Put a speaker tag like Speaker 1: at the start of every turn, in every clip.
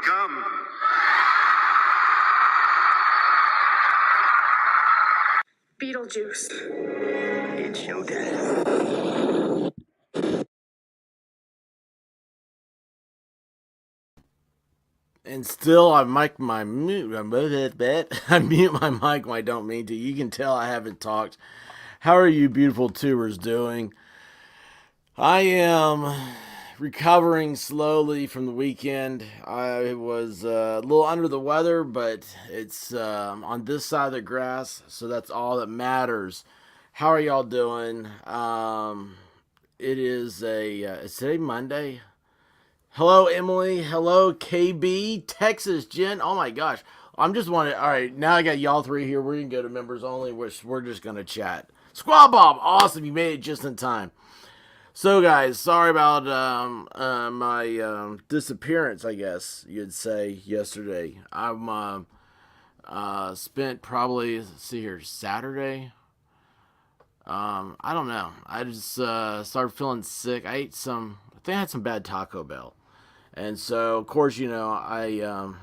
Speaker 1: come.
Speaker 2: Beetlejuice.
Speaker 3: It's showtime.
Speaker 4: And still, I mute my mic when I don't mean to. You can tell I haven't talked. How are you beautiful tubers doing? I am recovering slowly from the weekend. I was a little under the weather, but it's on this side of the grass, so that's all that matters. How are y'all doing? It is it's today Monday. Hello, Emily. Hello, KB. Texas, Jen. Oh my gosh. I'm just wondering. All right, now I got y'all three here. We're going to go to members only, which we're just going to chat. Squad Bob. Awesome. You made it just in time. So, guys, sorry about my disappearance, I guess you'd say, yesterday. I'm spent probably, let's see here, Saturday. I don't know. I just started feeling sick. I think I had some bad Taco Bell. And so, of course, I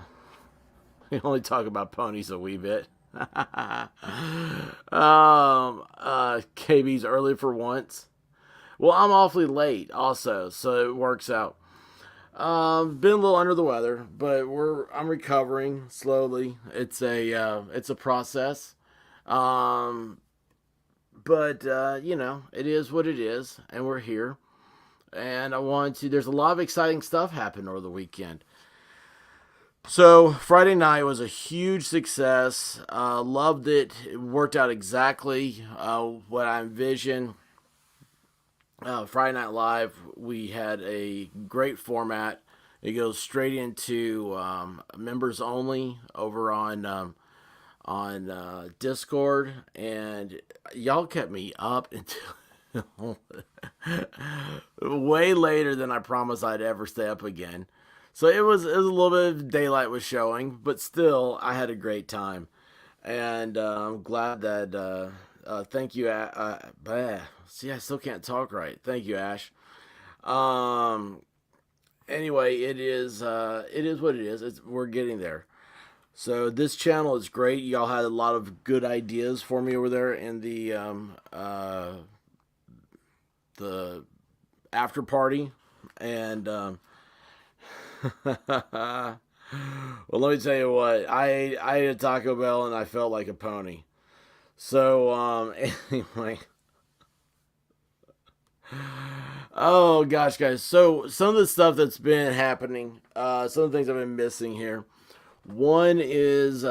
Speaker 4: we only talk about ponies a wee bit. KB's early for once. Well, I'm awfully late also, so it works out. Been a little under the weather, but I'm recovering slowly. It's a process. Um, but it is what it is, and we're here. And there's a lot of exciting stuff happened over the weekend. So Friday night was a huge success. Loved it. It worked out exactly what I envisioned. Friday Night Live, we had a great format. It goes straight into members only over on Discord, and y'all kept me up until way later than I promised I'd ever stay up again. So it was a little bit of daylight was showing, but still I had a great time, and I'm glad that. Thank you. See, I still can't talk right. Thank you, Ash. Anyway, it is what it is. We're getting there. So this channel is great. Y'all had a lot of good ideas for me over there in the after party, and well, let me tell you what. I ate a Taco Bell and I felt like a pony. So anyway. Oh gosh, guys. So some of the stuff that's been happening, some of the things I've been missing here. One is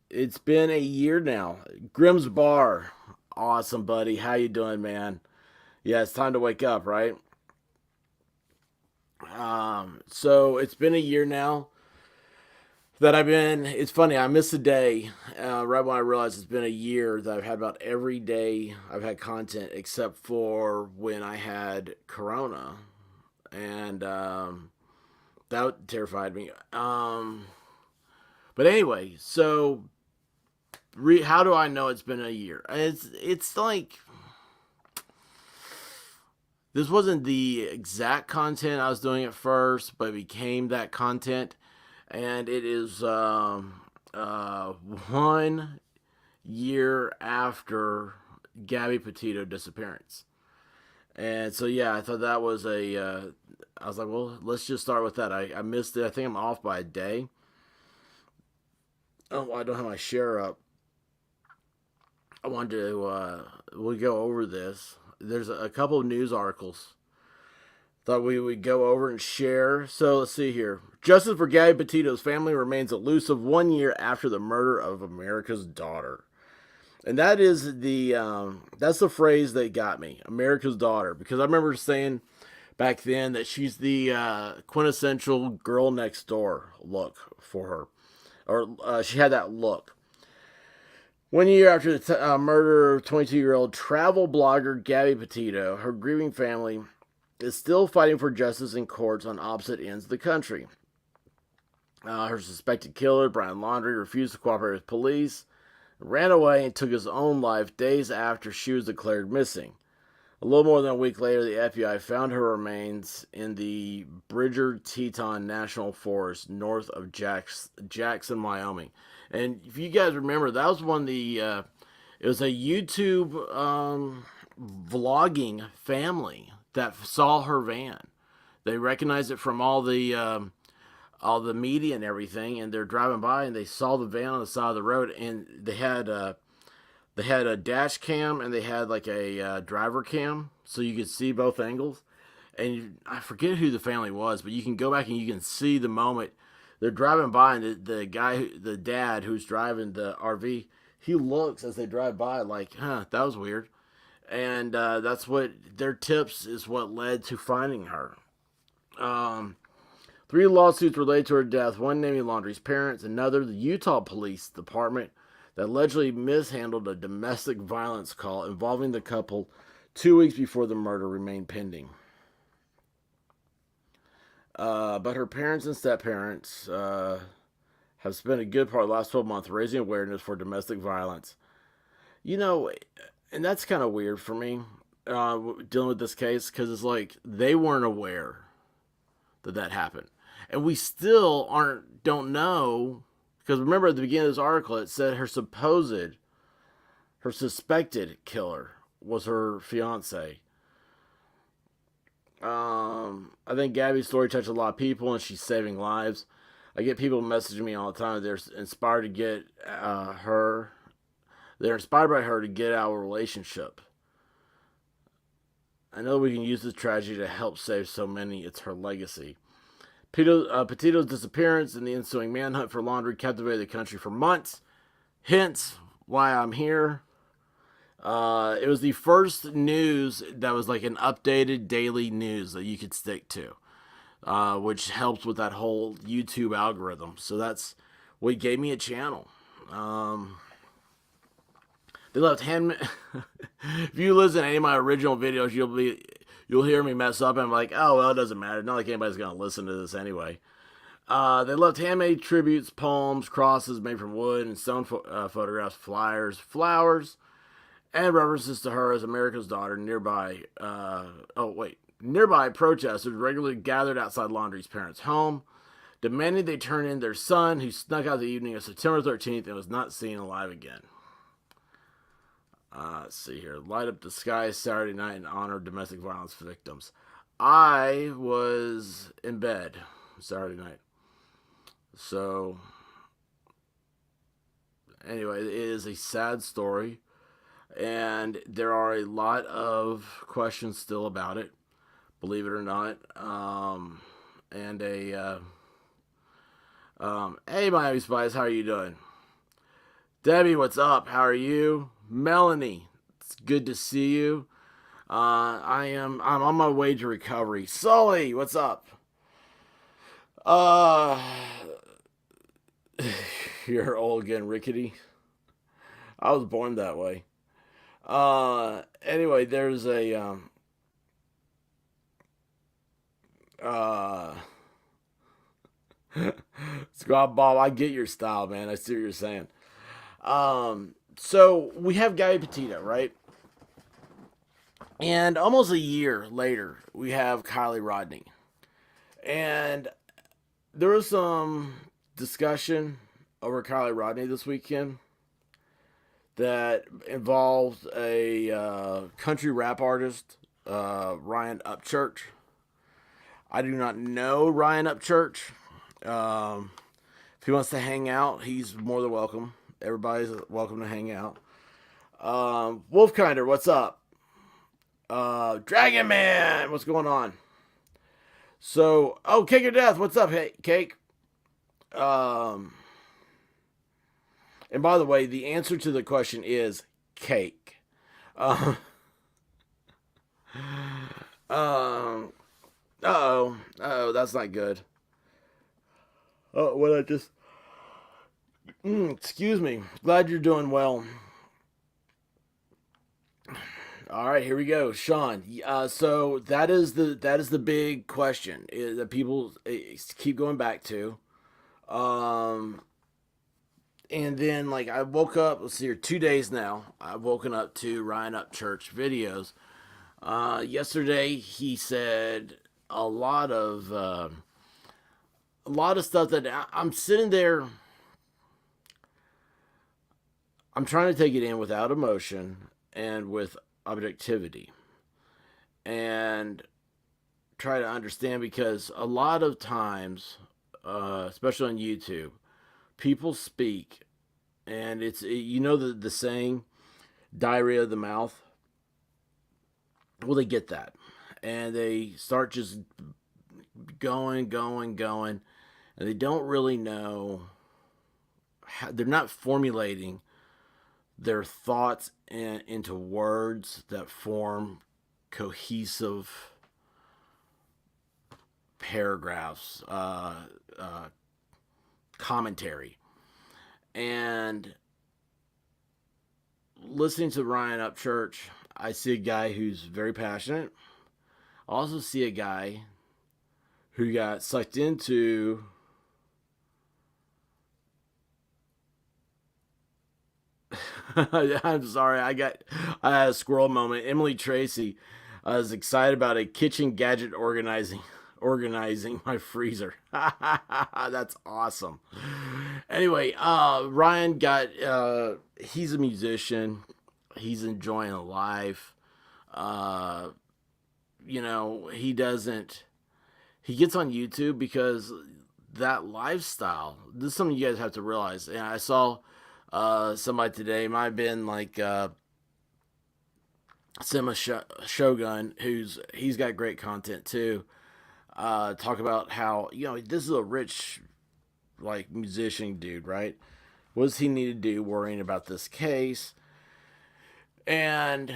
Speaker 4: it's been a year now. Grimm's Bar. Awesome, buddy. How you doing, man? Yeah, it's time to wake up, right? So it's been a year now that it's funny, I missed a day right when I realized it's been a year that I've had about every day I've had content except for when I had Corona. And that terrified me. But anyway, so how do I know it's been a year? It's like this wasn't the exact content I was doing at first, but it became that content. And it is 1 year after Gabbi Petitio disappearance. And so, yeah, I thought that was I was like, well, let's just start with that. I missed it. I think I'm off by a day. Oh, I don't have my share up. I wanted to, we'll go over this. There's a couple of news articles. Thought we would go over and share. So let's see here. Justice for Gabbi Petitio's family remains elusive 1 year after the murder of America's daughter. And that is that's the phrase that got me, America's daughter, because I remember saying back then that she's the quintessential girl next door look for her, or she had that look. 1 year after the murder of 22-year-old travel blogger Gabbi Petitio, her grieving family is still fighting for justice in courts on opposite ends of the country. Her suspected killer, Brian Laundrie, refused to cooperate with police, ran away, and took his own life days after she was declared missing. A little more than a week later, the FBI found her remains in the Bridger Teton National Forest north of Jackson, Wyoming. And if you guys remember, that was one of the it was a YouTube vlogging family that saw her van. They recognized it from all the media and everything, and they're driving by and they saw the van on the side of the road, and they had a dash cam and they had like a driver cam, so you could see both angles. And I forget who the family was, but you can go back and you can see the moment they're driving by, and the dad who's driving the RV, he looks as they drive by like, huh, that was weird. And that's what their tips is what led to finding her. Three lawsuits related to her death, one naming Laundrie's parents, another the Utah Police Department that allegedly mishandled a domestic violence call involving the couple 2 weeks before the murder, remained pending. But her parents and step-parents have spent a good part of the last 12 months raising awareness for domestic violence. You know, and that's kind of weird for me, dealing with this case, because it's like they weren't aware that happened. And we still don't know, because remember at the beginning of this article, it said her suspected killer was her fiance. I think Gabbi's story touched a lot of people, and she's saving lives. I get people messaging me all the time. They're inspired to get her. They're inspired by her to get out of a relationship. I know we can use this tragedy to help save so many. It's her legacy. Petitio's disappearance and the ensuing manhunt for Laundrie captivated the country for months. Hence why I'm here. It was the first news that was like an updated daily news that you could stick to, which helps with that whole YouTube algorithm. So that's what gave me a channel. They left hand. If you listen to any of my original videos, you'll hear me mess up, and I'm like, oh well, it doesn't matter. Not like anybody's gonna listen to this anyway. They left handmade tributes, poems, crosses made from wood, and stone photographs, flyers, flowers, and references to her as America's daughter. Nearby protesters regularly gathered outside Laundrie's parents' home, demanding they turn in their son, who snuck out the evening of September 13th and was not seen alive again. Let's see here. Light up the sky Saturday night in honor of domestic violence victims. I was in bed Saturday night. So, anyway, it is a sad story. And there are a lot of questions still about it, believe it or not. Hey, Miami Spice, how are you doing? Debbie, what's up? How are you? Melanie, it's good to see you. I'm on my way to recovery. Sully, what's up? You're old again, rickety. I was born that way. Anyway, there's a Squad Bob, I get your style, man. I see what you're saying. So we have Gabbi Petitio, right? And almost a year later, we have Kylie Rodni. And there was some discussion over Kylie Rodni this weekend that involved a country rap artist, Ryan Upchurch. I do not know Ryan Upchurch. If he wants to hang out, he's more than welcome. Everybody's welcome to hang out. Wolfkinder, what's up? Dragon Man, what's going on? So, Cake of Death, what's up, hey, Cake? And by the way, the answer to the question is cake. Uh-oh, that's not good. Oh, what I just... excuse me. Glad you're doing well. All right, here we go, Sean. So that is the big question that people keep going back to. And then like I woke up. Let's see here, 2 days now. I've woken up to Ryan Upchurch videos. Yesterday he said a lot of stuff that I'm sitting there. I'm trying to take it in without emotion and with objectivity, and try to understand, because a lot of times, especially on YouTube, people speak, and it's, you know, the saying, diarrhea of the mouth. Well, they get that, and they start just going, and they don't really know how, they're not formulating their thoughts into words that form cohesive paragraphs, commentary. And listening to Ryan Upchurch, I see a guy who's very passionate. I also see a guy who got sucked into I'm sorry, I had a squirrel moment. Emily Tracy is excited about a kitchen gadget organizing my freezer. That's awesome. Anyway, Ryan got he's a musician. He's enjoying life. Uh, he gets on YouTube because that lifestyle. This is something you guys have to realize. And I saw somebody today, might have been like Sima Shogun, he's got great content too. Talk about how, this is a rich, like, musician dude, right? What does he need to do worrying about this case? And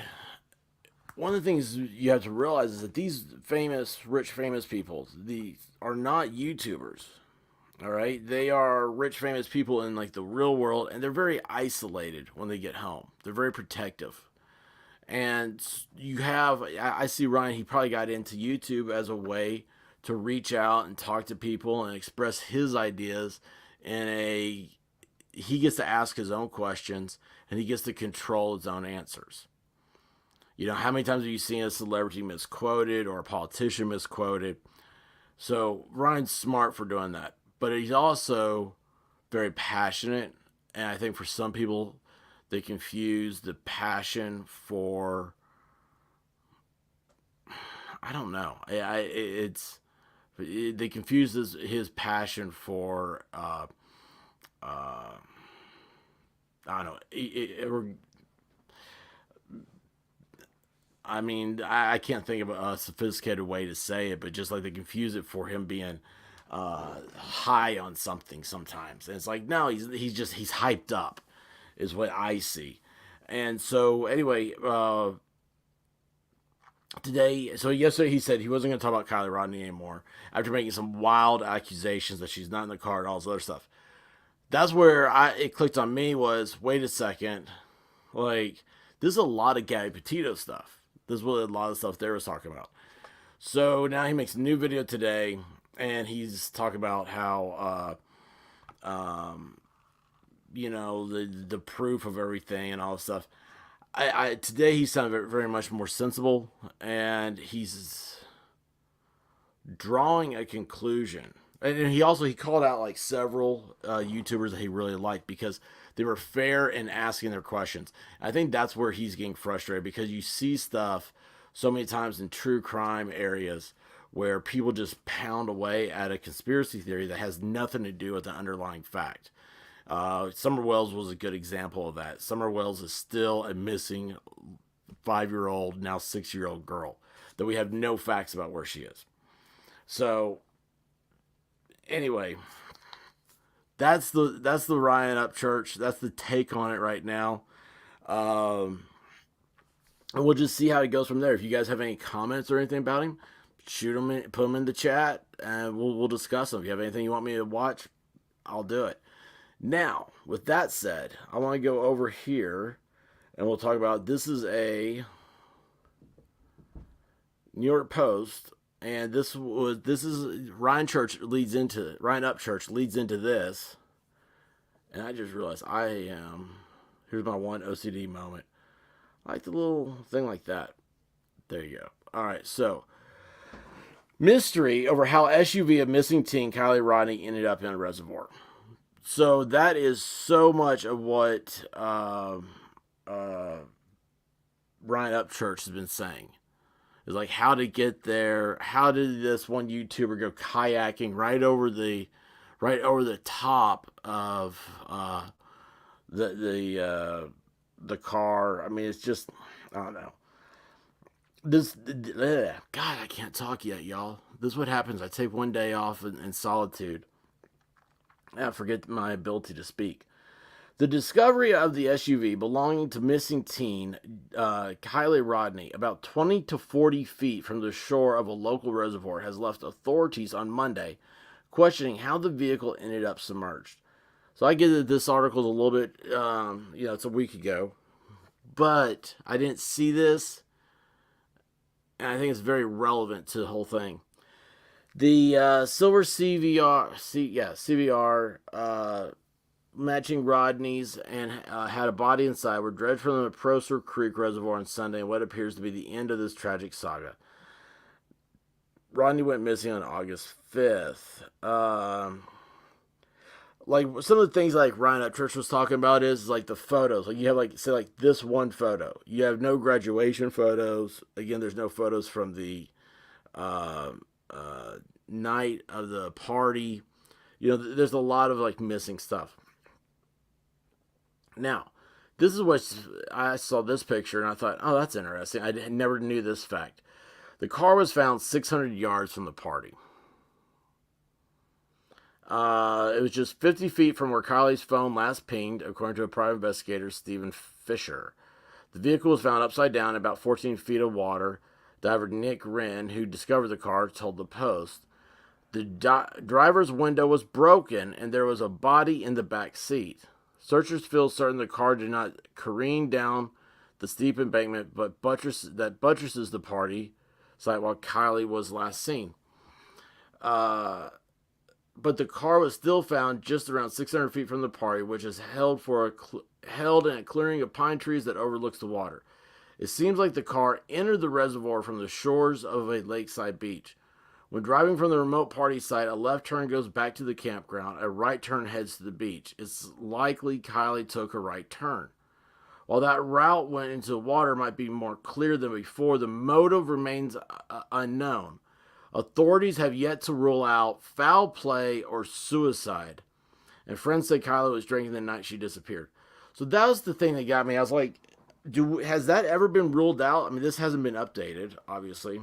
Speaker 4: one of the things you have to realize is that these rich famous people, these are not YouTubers. All right, they are rich famous people in, like, the real world, and they're very isolated when they get home. They're very protective. And I see Ryan, he probably got into YouTube as a way to reach out and talk to people and express his ideas he gets to ask his own questions, and he gets to control his own answers. How many times have you seen a celebrity misquoted or a politician misquoted? So Ryan's smart for doing that, but he's also very passionate. And I think for some people, they confuse the passion for, I don't know. They confuse his passion for, I don't know. I mean, I can't think of a sophisticated way to say it, but just like they confuse it for him being high on something sometimes. And it's like, no, he's hyped up, is what I see. And so anyway, yesterday he said he wasn't going to talk about Kylie Rodni anymore after making some wild accusations that she's not in the car and all this other stuff. That's where it clicked on me was, wait a second, like, this is a lot of Gabbi Petitio stuff. This is what a lot of stuff they was talking about. So now he makes a new video today, and he's talking about how, the proof of everything and all this stuff. Today he sounded very much more sensible, and he's drawing a conclusion. And he called out, like, several YouTubers that he really liked because they were fair in asking their questions. I think that's where he's getting frustrated, because you see stuff so many times in true crime areas where people just pound away at a conspiracy theory that has nothing to do with the underlying fact. Summer Wells was a good example of that. Summer Wells is still a missing 5-year-old, now 6-year-old girl that we have no facts about where she is. So anyway, that's the Ryan Upchurch. That's the take on it right now. And we'll just see how it goes from there. If you guys have any comments or anything about him, shoot them in, put them in the chat, and we'll discuss them. If you have anything you want me to watch, I'll do it. Now, with that said, I want to go over here, and we'll talk about, this is a New York Post, and this is Ryan Upchurch leads into this, and I just realized here's my one OCD moment. I like the little thing like that. There you go. All right, so mystery over how SUV of missing teen Kieli Rodni ended up in a reservoir. So that is so much of what Ryan Upchurch has been saying. Is like how to get there. How did this one YouTuber go kayaking right over the top of the car? I mean, it's just I don't know. God, I can't talk yet, y'all. This is what happens. I take one day off in solitude. I forget my ability to speak. The discovery of the SUV belonging to missing teen Kieli Rodni, about 20 to 40 feet from the shore of a local reservoir, has left authorities on Monday questioning how the vehicle ended up submerged. So I get that this article is a little bit, it's a week ago, but I didn't see this, and I think it's very relevant to the whole thing. The silver CVR matching Rodney's and had a body inside were dredged from the Prosser Creek Reservoir on Sunday in what appears to be the end of this tragic saga. Rodney went missing on August 5th. Like some of the things like Ryan Upchurch was talking about is like the photos. Like you have like say like this one photo. You have no graduation photos. Again, there's no photos from the night of the party. There's a lot of like missing stuff. Now, this is what I saw this picture and I thought, oh, that's interesting. I never knew this fact. The car was found 600 yards from the party. It was just 50 feet from where Kieli's phone last pinged, according to a private investigator, Stephen Fisher. The vehicle was found upside down in about 14 feet of water. Diver Nick Greene, who discovered the car, told the Post. The driver's window was broken and there was a body in the back seat. Searchers feel certain the car did not careen down the steep embankment, but buttresses the party site while Kieli was last seen. But the car was still found just around 600 feet from the party, which is held in a clearing of pine trees that overlooks the water. It seems like the car entered the reservoir from the shores of a lakeside beach. When driving from the remote party site, a left turn goes back to the campground. A right turn heads to the beach. It's likely Kieli took a right turn. While that route went into the water might be more clear than before, the motive remains unknown. Authorities have yet to rule out foul play or suicide. And friends say Kieli was drinking the night she disappeared. So that was the thing that got me. I was like, has that ever been ruled out? I mean, this hasn't been updated, obviously.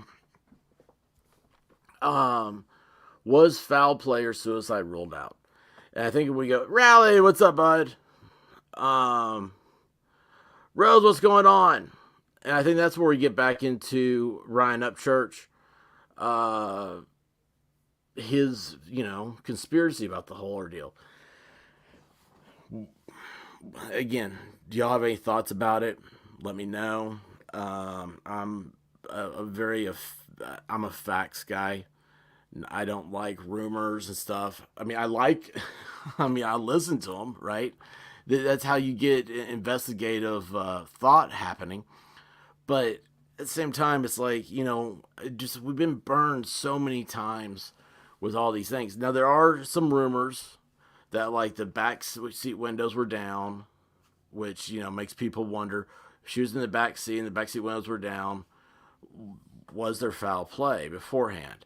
Speaker 4: Was foul play or suicide ruled out? And I think if we go, Rally, what's up, bud? Rose, what's going on? And I think that's where we get back into Ryan Upchurch, his, conspiracy about the whole ordeal. Again, do y'all have any thoughts about it? Let me know. I'm a facts guy. I don't like rumors and stuff. I mean, I listen to them, right? That's how you get investigative thought happening. But at the same time, it's like, we've been burned so many times with all these things. Now, there are some rumors that, like, the back seat windows were down, which, makes people wonder. If she was in the back seat and the back seat windows were down, was there foul play beforehand?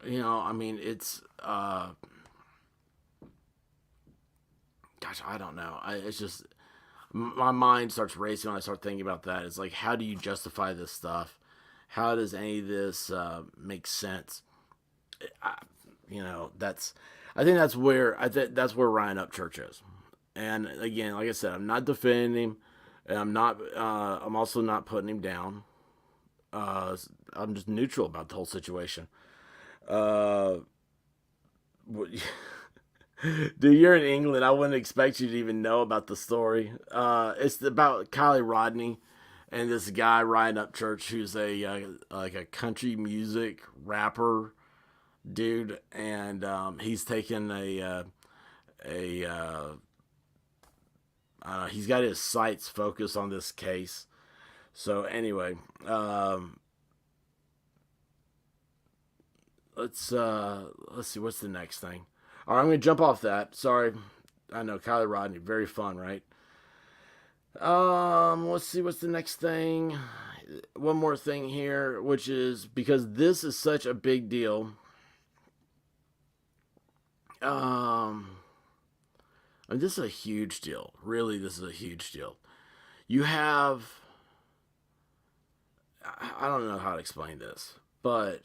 Speaker 4: It's, gosh, I don't know. It's just, my mind starts racing when I start thinking about that. It's like, how do you justify this stuff? How does any of this make sense? I think that's where Ryan Upchurch is. And again, like I said, I'm not defending him, and I'm also not putting him down. I'm just neutral about the whole situation. Dude, you're in England. I wouldn't expect you to even know about the story. It's about Kieli Rodni and this guy Ryan Upchurch, who's a country music rapper dude, and he's taken a He's got his sights focused on this case. So anyway, let's see what's the next thing. All right, I'm gonna jump off that. Sorry, I know Kylie Rodni, very fun, right? Let's see what's the next thing. One more thing here, which is because this is such a big deal. I mean, this is a huge deal. Really, this is a huge deal. You have, I don't know how to explain this, but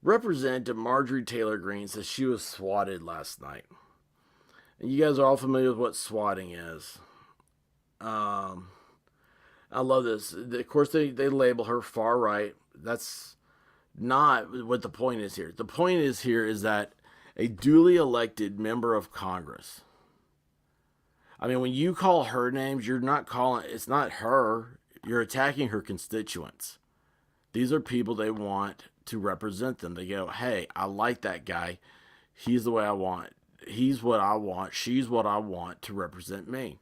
Speaker 4: Representative Marjorie Taylor Greene says she was swatted last night. And you guys are all familiar with what swatting is. I love this. Of course, they label her far right. That's not what the point is here. The point is here is that a duly elected member of Congress. I mean, when you call her names, you're not calling, it's not her. You're attacking her constituents. These are people they want to represent them. They go, hey, I like that guy. He's the way I want. He's what I want. She's what I want to represent me.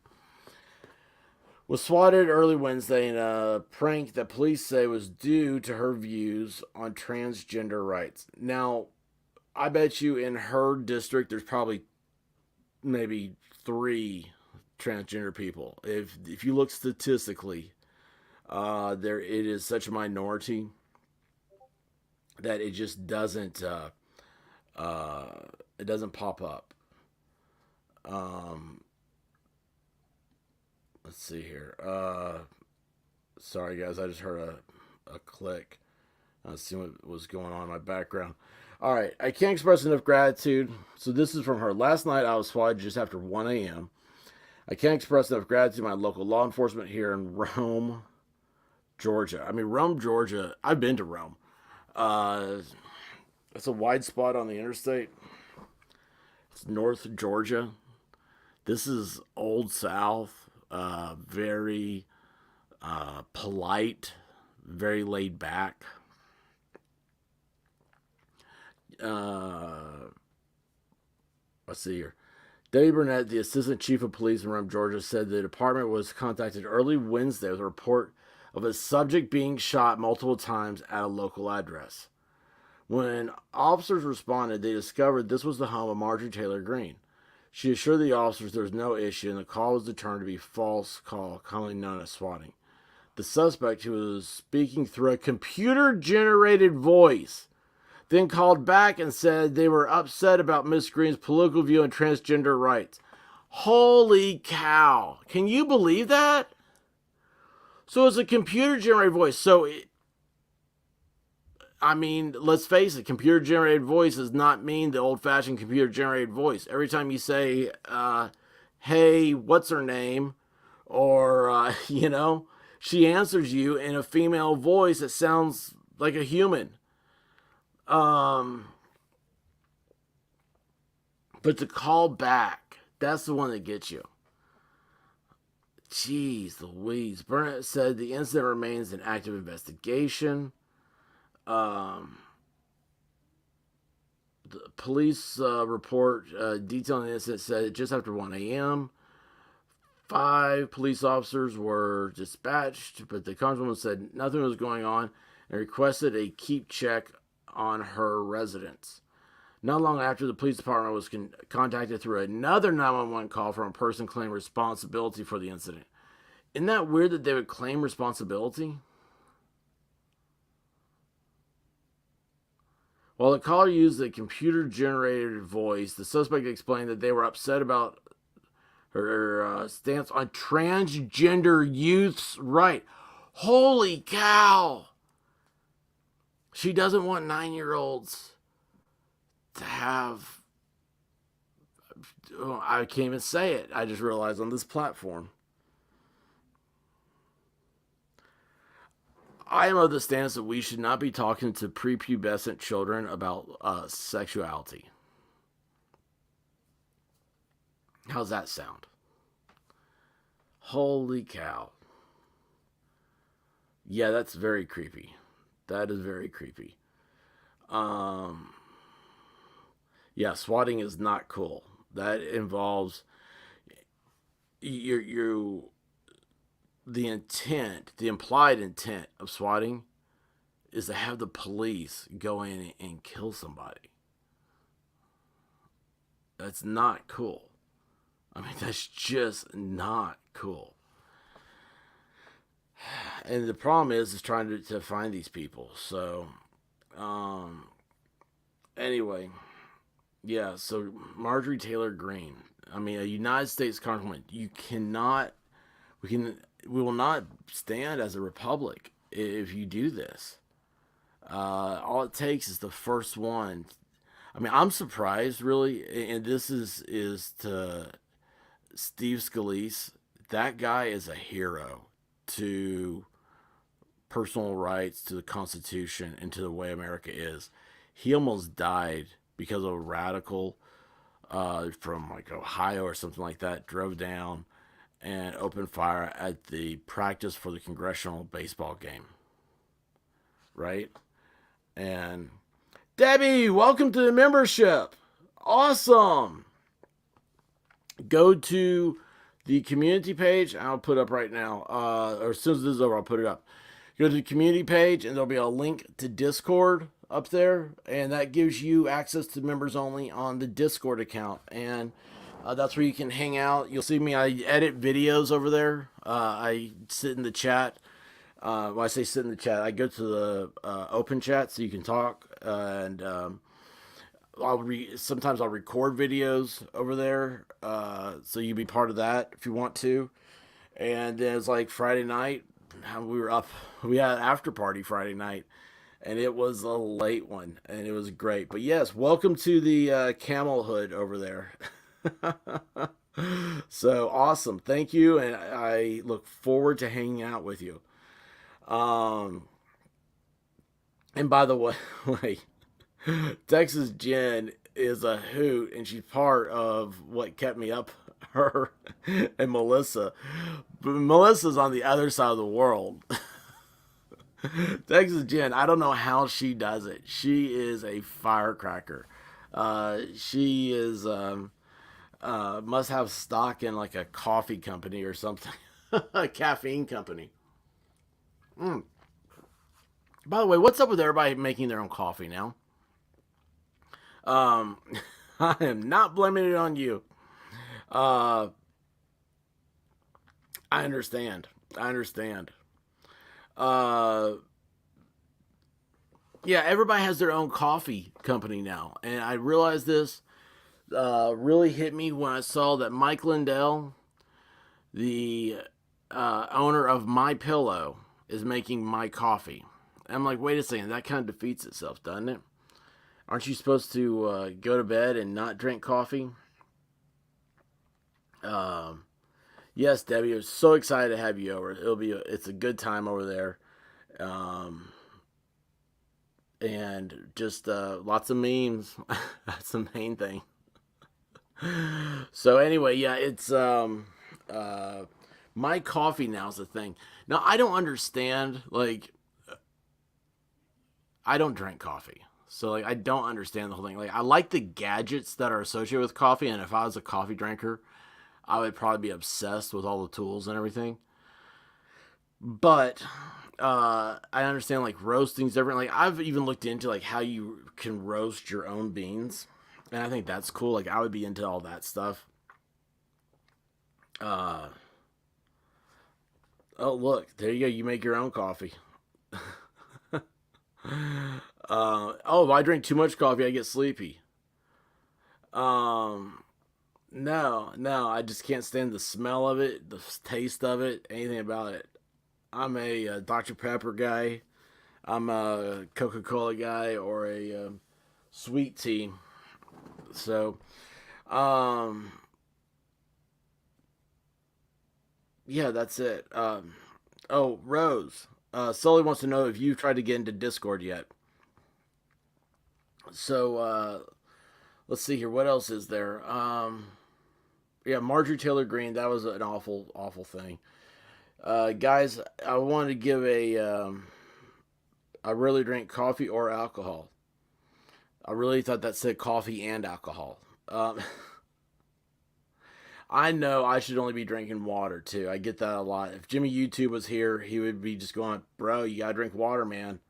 Speaker 4: Was swatted early Wednesday in a prank that police say was due to her views on transgender rights. Now, I bet you in her district, there's probably maybe 3 transgender people. If you look statistically, it is such a minority that it just doesn't it doesn't pop up. Let's see here. Sorry guys, I just heard a click. Let's see what was going on in my background. All right, I can't express enough gratitude. So this is from her. Last night I was swatted just after 1 a.m. I can't express enough gratitude to my local law enforcement here in Rome, Georgia. I mean, Rome, Georgia. I've been to Rome. It's a wide spot on the interstate. It's North Georgia. This is Old South. Very polite, very laid back. Let's see here. Debbie Burnett, the assistant chief of police in Rome, Georgia, said the department was contacted early Wednesday with a report of a subject being shot multiple times at a local address. When officers responded, they discovered this was the home of Marjorie Taylor Greene. She assured the officers there was no issue and the call was determined to be a false call, commonly known as swatting. The suspect, who was speaking through a computer-generated voice, then called back and said they were upset about Miss Greene's political view on transgender rights. Holy cow. Can you believe that? So it's a computer-generated voice. So, I mean, let's face it, computer-generated voice does not mean the old-fashioned computer-generated voice. Every time you say, hey, what's her name? Or, she answers you in a female voice that sounds like a human. But to call back, that's the one that gets you. Jeez Louise. Burnett said the incident remains an active investigation. The police report detailing the incident said just after 1 a.m., 5 police officers were dispatched, but the congresswoman said nothing was going on and requested a keep check on her residence. Not long after, the police department was contacted through another 911 call from a person claiming responsibility for the incident. Isn't that weird that they would claim responsibility? While the caller used a computer-generated voice, the suspect explained that they were upset about her stance on transgender youth's right. Holy cow! She doesn't want 9-year-olds to have... I can't even say it. I just realized on this platform. I am of the stance that we should not be talking to prepubescent children about sexuality. How's that sound? Holy cow. Yeah, that's very creepy. That is very creepy. Yeah, swatting is not cool. That involves you the intent, the implied intent of swatting is to have the police go in and kill somebody. That's not cool. I mean, that's just not cool. And the problem is trying to find these people. So, anyway, yeah. So Marjorie Taylor Greene. I mean, a United States Congresswoman. You cannot. We will not stand as a republic if you do this. All it takes is the first one. I mean, I'm surprised, really, and this is to Steve Scalise. That guy is a hero to personal rights, to the Constitution, and to the way America is. He almost died because of a radical from like Ohio or something like that drove down and opened fire at the practice for the congressional baseball game. Right? And Debbie, welcome to the membership. Awesome. Go to the community page. I'll put up right now. Or as soon as this is over, I'll put it up. Go to the community page, and there'll be a link to Discord up there, and that gives you access to members only on the Discord account. And that's where you can hang out. You'll see me. I edit videos over there. I sit in the chat. When I say sit in the chat, I go to the open chat so you can talk, and sometimes I'll record videos over there, so you be part of that if you want to. And then it's like Friday night, we had an after party Friday night, and it was a late one, and it was great. But yes, welcome to the camel hood over there. So awesome, thank you, and I look forward to hanging out with you. And by the way, Texas Jen is a hoot, and she's part of what kept me up. Her and Melissa, but Melissa's on the other side of the world. Texas Jen, I don't know how she does it. She is a firecracker. She is must have stock in like a coffee company or something, a caffeine company. By the way, what's up with everybody making their own coffee now? I am not blaming it on you. I understand. Yeah, everybody has their own coffee company now, and I realized this really hit me when I saw that Mike Lindell, the owner of My Pillow, is making my coffee. And I'm like, wait a second, that kind of defeats itself, doesn't it? Aren't you supposed to go to bed and not drink coffee? Yes, Debbie, I'm so excited to have you over. It's a good time over there. And just lots of memes. That's the main thing. So anyway, yeah, it's my coffee now is the thing. Now I don't understand, like, I don't drink coffee. So like I don't understand the whole thing. Like I like the gadgets that are associated with coffee, and if I was a coffee drinker, I would probably be obsessed with all the tools and everything. But I understand like roasting's different. Like I've even looked into like how you can roast your own beans, and I think that's cool. Like I would be into all that stuff. Uh, oh look, there you go. You make your own coffee. Oh, if I drink too much coffee, I get sleepy. Um, no, I just can't stand the smell of it, the taste of it, anything about it. I'm a, Dr. Pepper guy. I'm a Coca Cola guy or a sweet tea. So, um, yeah, that's it. Oh, Rose. Sully wants to know if you've tried to get into Discord yet. So, let's see here. What else is there? Yeah, Marjorie Taylor Greene. That was an awful, awful thing. Guys, I wanted to give I really drink coffee or alcohol. I really thought that said coffee and alcohol. Um, I know I should only be drinking water too. I get that a lot. If Jimmy YouTube was here, he would be just going, "Bro, you gotta drink water, man."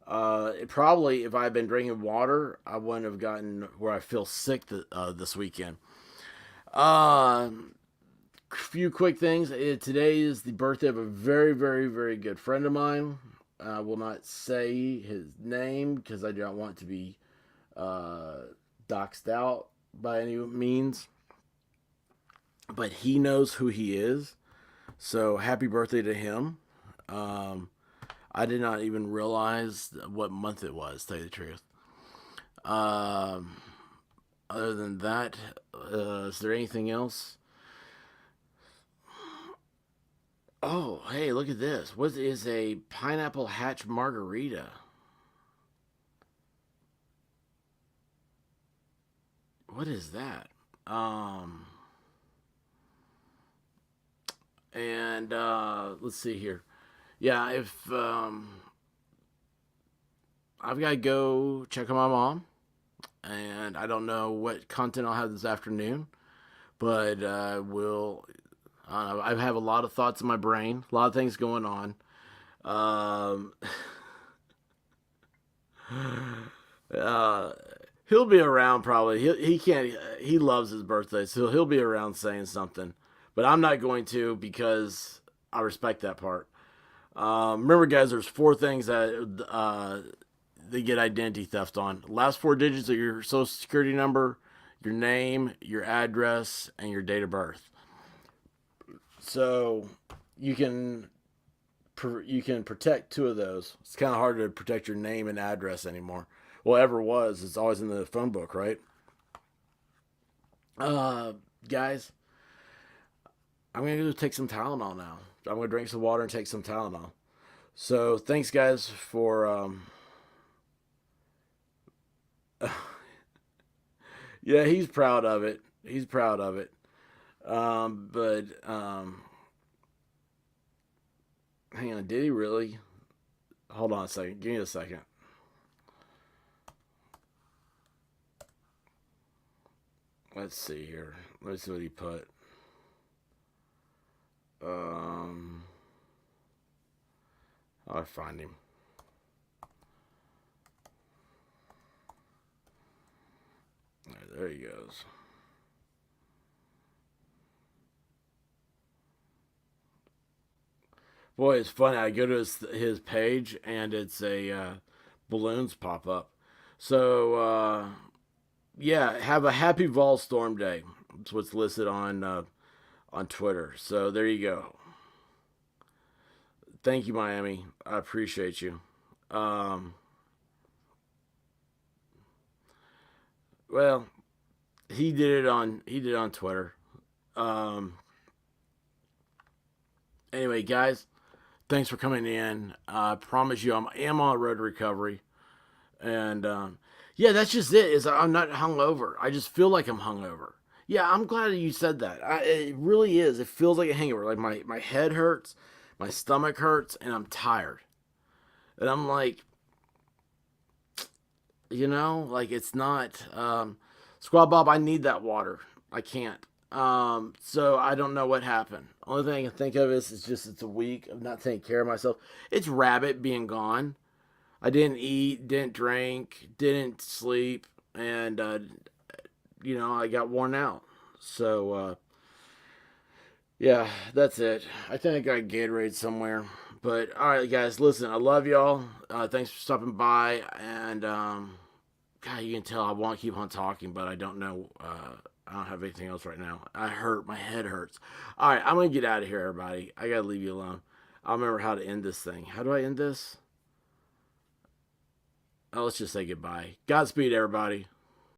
Speaker 4: Probably if I had been drinking water, I wouldn't have gotten where I feel sick this weekend. Uh, few quick things. Today is the birthday of a very, very, very good friend of mine. I will not say his name because I don't want to be doxed out by any means. But he knows who he is. So happy birthday to him. I did not even realize what month it was, to tell you the truth. Other than that, is there anything else? Oh, hey, look at this. What is a pineapple hatch margarita? What is that? And let's see here. Yeah, if I've got to go check on my mom, and I don't know what content I'll have this afternoon, but I have a lot of thoughts in my brain, a lot of things going on. Um, uh, he'll be around probably. He can't. He loves his birthday, so he'll be around saying something. But I'm not going to because I respect that part. Remember, guys, there's four things that they get identity theft on. Last four digits of your social security number, your name, your address, and your date of birth. So you can protect two of those. It's kind of hard to protect your name and address anymore. Well, ever was. It's always in the phone book, right? Guys, I'm gonna go take some Tylenol now. I'm gonna drink some water and take some Tylenol. So thanks, guys, for yeah, he's proud of it. He's proud of it. But hang on, did he really? Hold on a second. Give me a second. Let's see here. Let's see what he put. I'll find him. There he goes. Boy, it's funny. I go to his page and it's a balloons pop up. So yeah, have a happy Vol Storm Day. That's what's listed on Twitter. So there you go. Thank you, Miami. I appreciate you. Um, well, he did it on Twitter. Um, anyway, guys, thanks for coming in. I promise you, I am on a road to recovery, and yeah, that's just it. Is I'm not hungover. I just feel like I'm hungover. Yeah, I'm glad you said that. It really is. It feels like a hangover. Like my head hurts, my stomach hurts, and I'm tired. And I'm like, like it's not. Squad Bob, I need that water. I can't. So I don't know what happened. Only thing I can think of is just it's a week of not taking care of myself. It's Rabbit being gone. I didn't eat, didn't drink, didn't sleep, and I got worn out. So yeah, that's it. I think I got Gatorade somewhere. But all right, guys, listen, I love y'all. Thanks for stopping by, and God, you can tell I want to keep on talking, but I don't know. I don't have anything else right now. I hurt. My head hurts. All right, I'm gonna get out of here, everybody. I gotta leave you alone. I'll remember how to end this thing. How do I end this? Oh, let's just say goodbye. Godspeed, everybody.